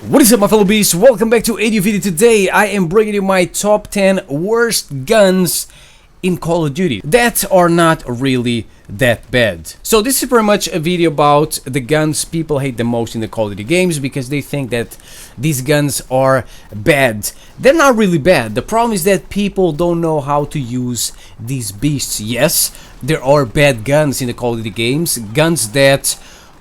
What is up, my fellow beasts? Welcome back to a new video. Today I am bringing you my top 10 worst guns in Call of Duty that are not really that bad. So this is pretty much a video about the guns people hate the most in the Call of Duty games because they think that these guns are bad. They're not really bad. The problem is that people don't know how to use these beasts. Yes, there are bad guns in the Call of Duty games, guns that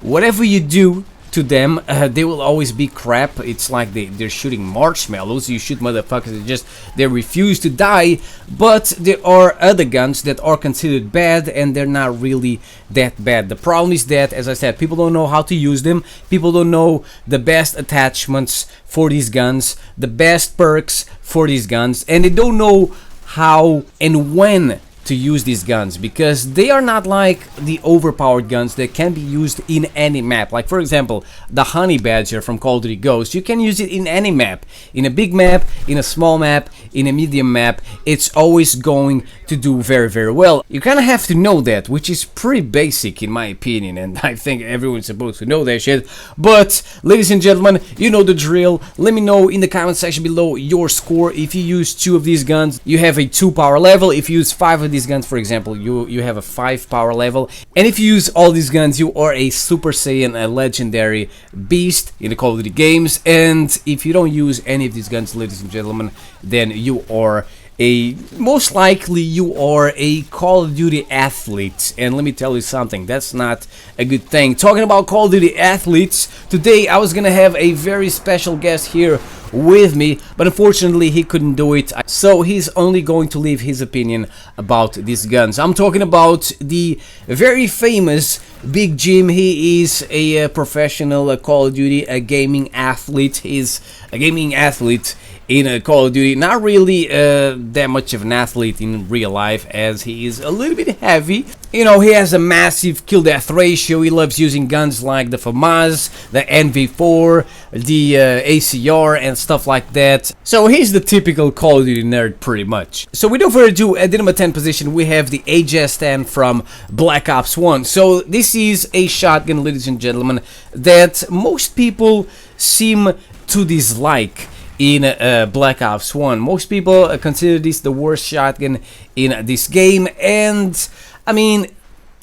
whatever you do to them, they will always be crap. It's like they're shooting marshmallows. You shoot motherfuckers, they refuse to die. But there are other guns that are considered bad, and they're not really that bad. The problem is that, as I said, people don't know how to use them. People don't know the best attachments for these guns, the best perks for these guns, and they don't know how and when to use these guns, because they are not like the overpowered guns that can be used in any map. Like, for example, the Honey Badger from Call of Duty Ghosts. You can use it in any map, in a big map, in a small map, in a medium map. It's always going to do very well. You kind of have to know that, which is pretty basic in my opinion, and I think everyone's supposed to know that shit. But ladies and gentlemen, you know the drill. Let me know in the comment section below your score. If you use 2 of these guns, you have a 2 power level. If you use 5 of these guns, for example, you have a 5 power level. And if you use all these guns, you are a Super Saiyan, a legendary beast in the Call of Duty games. And if you don't use any of these guns, ladies and gentlemen, then you are most likely you are a Call of Duty athlete. And let me tell you something, that's not a good thing. Talking about Call of Duty athletes, today I was gonna have a very special guest here with me, but unfortunately he couldn't do it, so he's only going to leave his opinion about these guns. I'm talking about the very famous Big Jim. He is a professional Call of Duty, a gaming athlete. He's a gaming athlete in Call of Duty, not really that much of an athlete in real life, as he is a little bit heavy. You know, he has a massive kill death ratio. He loves using guns like the FAMAS, the NV4, the ACR and stuff like that. So he's the typical Call of Duty nerd pretty much. So without further ado, at the number 10 position we have the AJ-10 from Black Ops 1. So this is a shotgun, ladies and gentlemen, that most people seem to dislike in Black Ops 1. Most people consider this the worst shotgun in this game, and I mean,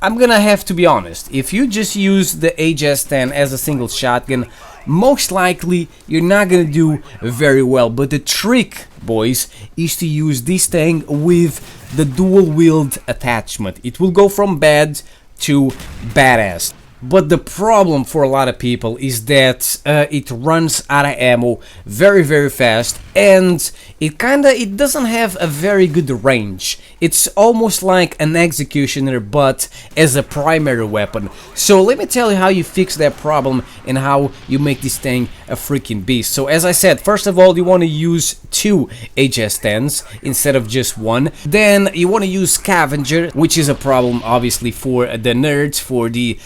I'm gonna have to be honest. If you just use the AJ-10 as a single shotgun, most likely you're not gonna do very well. But the trick, boys, is to use this thing with the dual wield attachment. It will go from bad to badass. But the problem for a lot of people is that it runs out of ammo very fast, and it doesn't have a very good range. It's almost like an executioner, but as a primary weapon. So let me tell you how you fix that problem and how you make this thing a freaking beast. So as I said, first of all, you want to use 2 AJ-10s instead of just 1. Then you want to use Scavenger, which is a problem obviously for the nerds, for the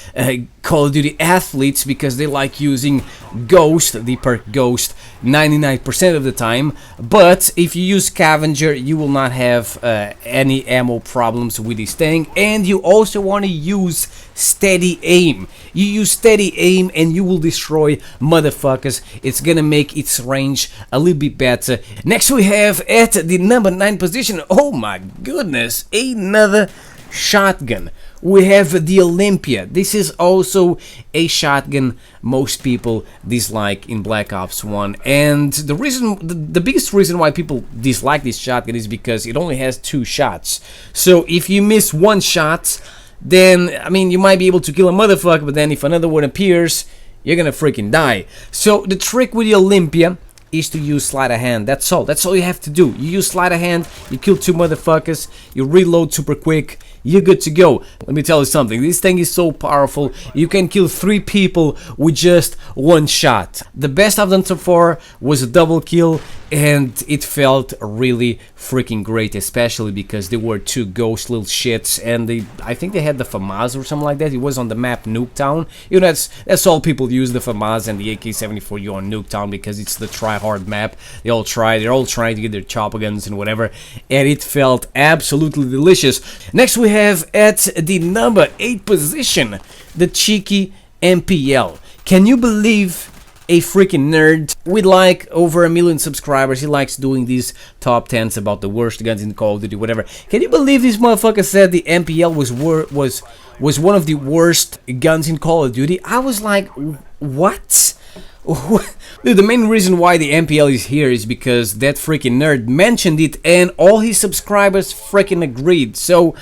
Call of Duty athletes, because they like using Ghost, the perk Ghost, 99% of the time. But if you use Scavenger, you will not have any ammo problems with this thing. And you also want to use steady aim. You use steady aim and you will destroy motherfuckers. It's gonna make its range a little bit better. Next we have at the number 9 position, oh my goodness, another shotgun. We have the Olympia. This is also a shotgun most people dislike in Black Ops 1, and the biggest reason why people dislike this shotgun is because it only has 2 shots. So if you miss 1 shot, then I mean, you might be able to kill a motherfucker, but then if another one appears, you're gonna freaking die. So the trick with the Olympia is to use sleight of hand. That's all you have to do. You use sleight of hand, you kill 2 motherfuckers, you reload super quick, you're good to go. Let me tell you something, this thing is so powerful, you can kill 3 people with just 1 shot. The best I've done so far was a double kill, and it felt really freaking great, especially because there were 2 ghost little shits, and I think they had the FAMAS or something like that. It was on the map Nuketown. You know, that's all people use, the FAMAS and the AK-74U on Nuketown, because it's the try-hard map. They're all trying to get their chopper guns and whatever, and it felt absolutely delicious. Next we have at the number 8 position, the cheeky MPL. Can you believe a freaking nerd with like over 1 million subscribers. He likes doing these top 10s about the worst guns in Call of Duty, whatever. Can you believe this motherfucker said the MPL was one of the worst guns in Call of Duty? I was like, what? Dude, the main reason why the MPL is here is because that freaking nerd mentioned it and all his subscribers freaking agreed. So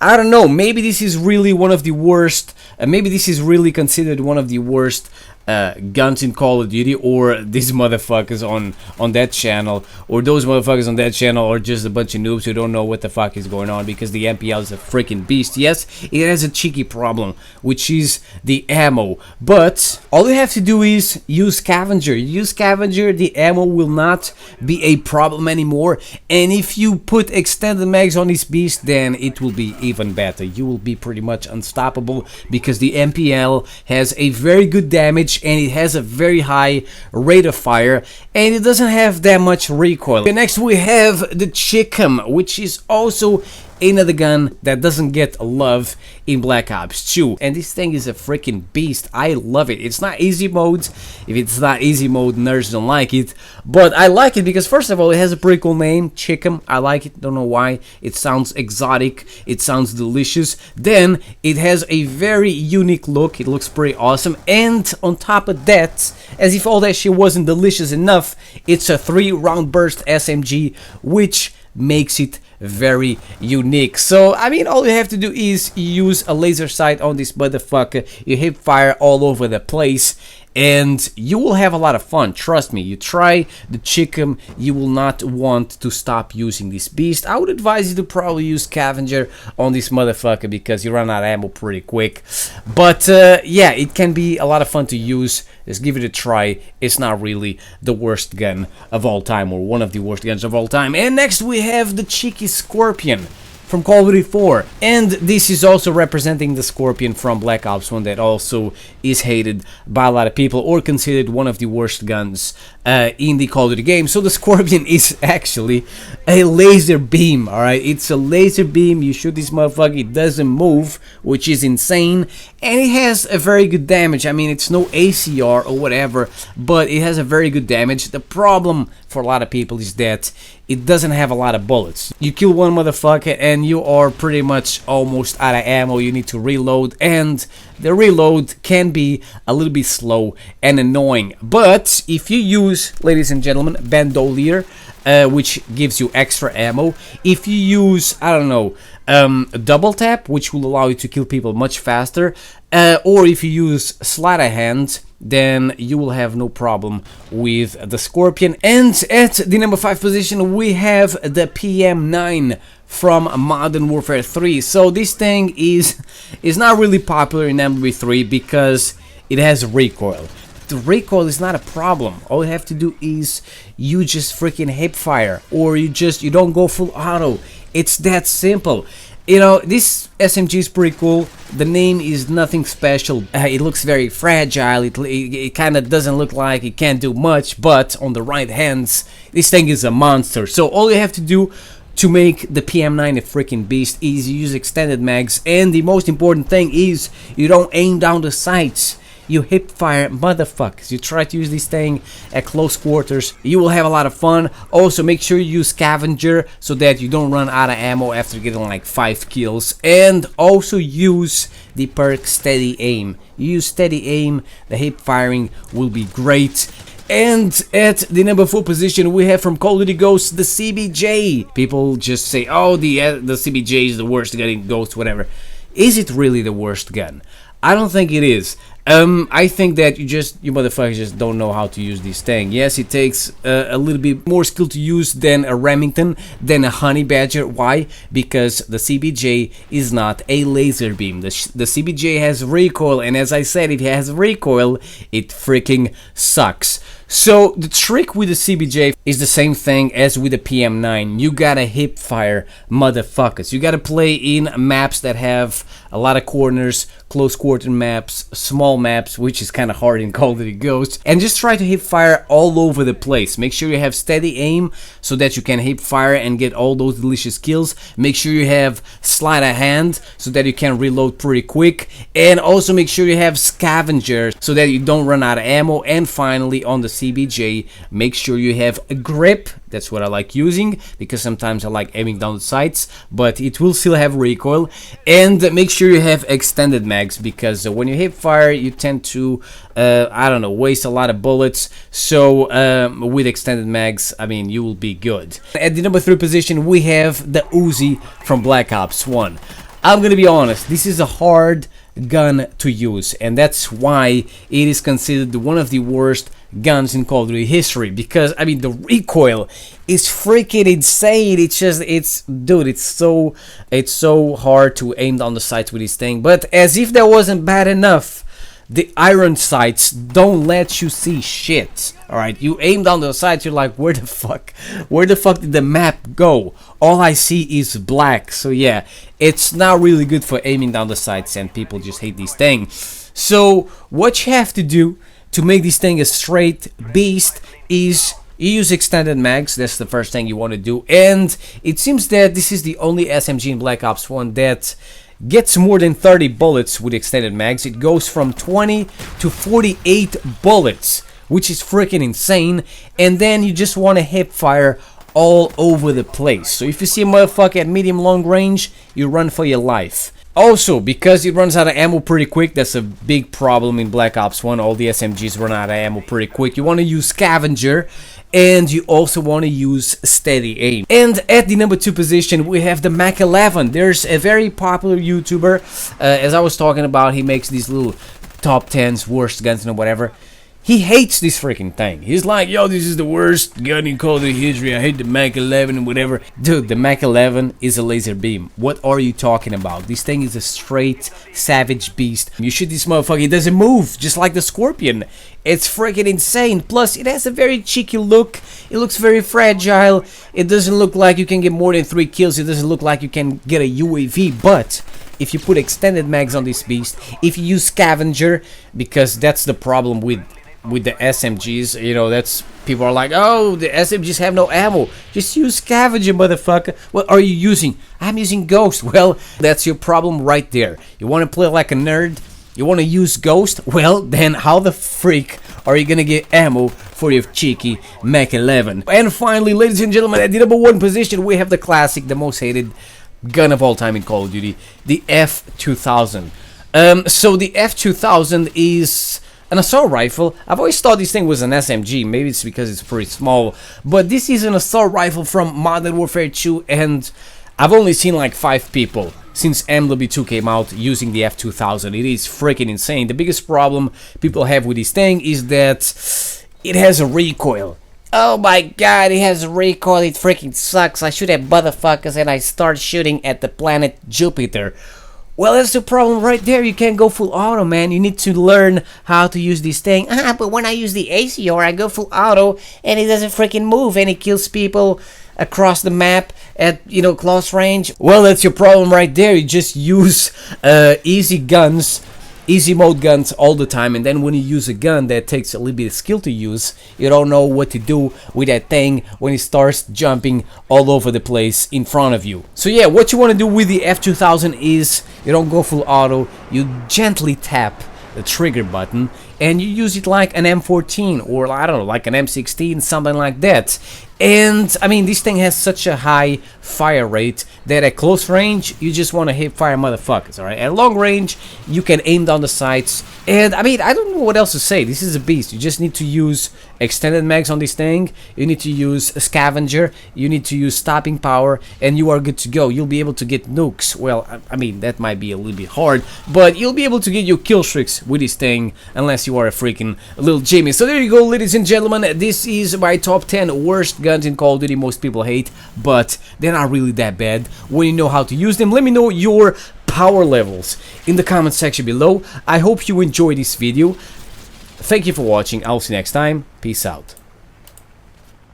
I don't know, maybe this is really one of the worst, maybe this is really considered one of the worst guns in Call of Duty, or these motherfuckers on that channel, or those motherfuckers on that channel are just a bunch of noobs who don't know what the fuck is going on, because the MPL is a freaking beast. Yes, it has a cheeky problem, which is the ammo, but all you have to do is use scavenger. Use scavenger, the ammo will not be a problem anymore, and if you put extended mags on this beast, then it will be even better. You will be pretty much unstoppable, because the MPL has a very good damage and it has a very high rate of fire, and it doesn't have that much recoil. Okay, next we have the Chickum, which is also another gun that doesn't get love in Black Ops 2, and this thing is a freaking beast. I love it. It's not easy mode. If it's not easy mode, nerds don't like it, but I like it because first of all, it has a pretty cool name, Chickum. I like it, don't know why. It sounds exotic, it sounds delicious. Then it has a very unique look. It looks pretty awesome, and on top of that, as if all that shit wasn't delicious enough, it's a 3-round burst SMG, which makes it very unique. So I mean, all you have to do is use a laser sight on this motherfucker, you hip fire all over the place, and you will have a lot of fun. Trust me, you try the Chickum, you will not want to stop using this beast. I would advise you to probably use scavenger on this motherfucker because you run out of ammo pretty quick, but yeah, it can be a lot of fun to use. Just give it a try. It's not really the worst gun of all time, or one of the worst guns of all time. And next we have the cheeky Scorpion from Call of Duty 4, and this is also representing the Scorpion from Black Ops 1 that also is hated by a lot of people, or considered one of the worst guns in the Call of Duty game. So the Scorpion is actually a laser beam, alright? It's a laser beam. You shoot this motherfucker, it doesn't move, which is insane, and it has a very good damage. I mean, it's no ACR or whatever, but it has a very good damage. The problem for a lot of people is that it doesn't have a lot of bullets. You kill one motherfucker and you are pretty much almost out of ammo. You need to reload, and the reload can be a little bit slow and annoying. But if you use, ladies and gentlemen, bandolier, which gives you extra ammo, if you use, I don't know, double tap, which will allow you to kill people much faster, or if you use sleight of hand, then you will have no problem with the Scorpion. And at the number 5 position we have the PM9 from Modern Warfare 3. So this thing is not really popular in MW3 because it has recoil. The recoil is not a problem. All you have to do is you just freaking hip fire, or you don't go full auto. It's that simple. You know, this SMG is pretty cool. The name is nothing special. It looks very fragile. It kind of doesn't look like it can do much, but on the right hands, this thing is a monster. So all you have to do to make the PM9 a freaking beast is use extended mags, and the most important thing is you don't aim down the sights. You hip fire motherfuckers. You try to use this thing at close quarters. You will have a lot of fun. Also, make sure you use scavenger so that you don't run out of ammo after getting like 5 kills. And also use the perk steady aim. You use steady aim, the hip firing will be great. And at the number 4 position we have from Call of Duty Ghosts the CBJ. People just say, oh, the CBJ is the worst gun in Ghosts, whatever. Is it really the worst gun? I don't think it is. I think that you motherfuckers just don't know how to use this thing. Yes, it takes a little bit more skill to use than a Remington, than a Honey Badger. Why? Because the CBJ is not a laser beam. The CBJ has recoil, and as I said, if it has recoil, it freaking sucks. So the trick with the CBJ is the same thing as with the PM9. You gotta hip fire motherfuckers. You gotta play in maps that have a lot of corners, close quarter maps, small maps, which is kind of hard in Call of Duty Ghosts, and just try to hip fire all over the place. Make sure you have steady aim so that you can hip fire and get all those delicious kills. Make sure you have sleight of hand so that you can reload pretty quick, and also make sure you have scavenger so that you don't run out of ammo. And finally, on the CBJ, make sure you have a grip. That's what I like using, because sometimes I like aiming down the sights, but it will still have recoil. And make sure you have extended mags, because when you hip fire, you tend to, I don't know, waste a lot of bullets. So with extended mags, I mean, you will be good. At the number 3 position, we have the Uzi from Black Ops 1. I'm gonna be honest, this is a hard gun to use, and that's why it is considered one of the worst guns in Call of Duty history, because I mean the recoil is freaking insane. Dude, it's so hard to aim down the sights with this thing. But as if that wasn't bad enough, the iron sights don't let you see shit. Alright, you aim down the sights, you're like, where the fuck did the map go? All I see is black. So yeah, it's not really good for aiming down the sights, and people just hate this thing. So what you have to do to make this thing a straight beast is you use extended mags. That's the first thing you want to do. And it seems that this is the only SMG in Black Ops 1 that gets more than 30 bullets with extended mags. It goes from 20 to 48 bullets, which is freaking insane. And then you just want to hip fire all over the place. So if you see a motherfucker at medium long range, you run for your life. Also, because it runs out of ammo pretty quick, that's a big problem in Black Ops 1. All the SMGs run out of ammo pretty quick. You want to use scavenger, and you also want to use steady aim. And at the number 2 position, we have the Mach 11. There's a very popular YouTuber, as I was talking about, he makes these little top 10s, worst guns and whatever. He hates this freaking thing. He's like, yo, this is the worst gun in Call of Duty history. I hate the Mach 11 and whatever. Dude, the Mach 11 is a laser beam. What are you talking about? This thing is a straight savage beast. You shoot this motherfucker, it doesn't move, just like the Scorpion. It's freaking insane. Plus, it has a very cheeky look. It looks very fragile. It doesn't look like you can get more than 3 kills. It doesn't look like you can get a UAV. But if you put extended mags on this beast, if you use scavenger, because that's the problem with the SMGs, you know, that's, people are like, oh, the SMGs have no ammo. Just use scavenger, motherfucker. What are you using? I'm using Ghost. Well, that's your problem right there. You want to play like a nerd? You want to use Ghost? Well, then how the freak are you gonna get ammo for your cheeky Mach 11? And finally, ladies and gentlemen, at the number 1 position, we have the classic, the most hated gun of all time in Call of Duty, the F2000. So the F2000 is an assault rifle. I've always thought this thing was an SMG. Maybe it's because it's pretty small, but this is an assault rifle from Modern Warfare 2, and I've only seen like 5 people since MW2 came out using the F2000. It is freaking insane. The biggest problem people have with this thing is that it has a recoil. Oh my god, it has a recoil. It freaking sucks. I shoot at motherfuckers and I start shooting at the planet Jupiter. Well, that's the problem right there. You can't go full auto, man. You need to learn how to use this thing. But when I use the ACR, I go full auto and it doesn't freaking move and it kills people across the map at, you know, close range. Well, that's your problem right there. You just use easy guns, easy mode guns all the time, and then when you use a gun that takes a little bit of skill to use, you don't know what to do with that thing when it starts jumping all over the place in front of you. So yeah, what you want to do with the F2000 is you don't go full auto, you gently tap the trigger button and you use it like an M14 or I don't know, like an M16, something like that. And I mean, this thing has such a high fire rate that at close range you just want to hip fire motherfuckers. All right, at long range you can aim down the sights, and I mean, I don't know what else to say. This is a beast. You just need to use extended mags on this thing, you need to use a scavenger, you need to use stopping power, and you are good to go. You'll be able to get nukes. Well, I mean, that might be a little bit hard, but you'll be able to get your kill streaks with this thing unless you are a freaking little Jimmy. So there you go, ladies and gentlemen, this is my top 10 worst guns in Call of Duty. Most people hate, but they're not really that bad when you know how to use them. Let me know your power levels in the comment section below. I hope you enjoyed this video. Thank you for watching. I'll see you next time. Peace out.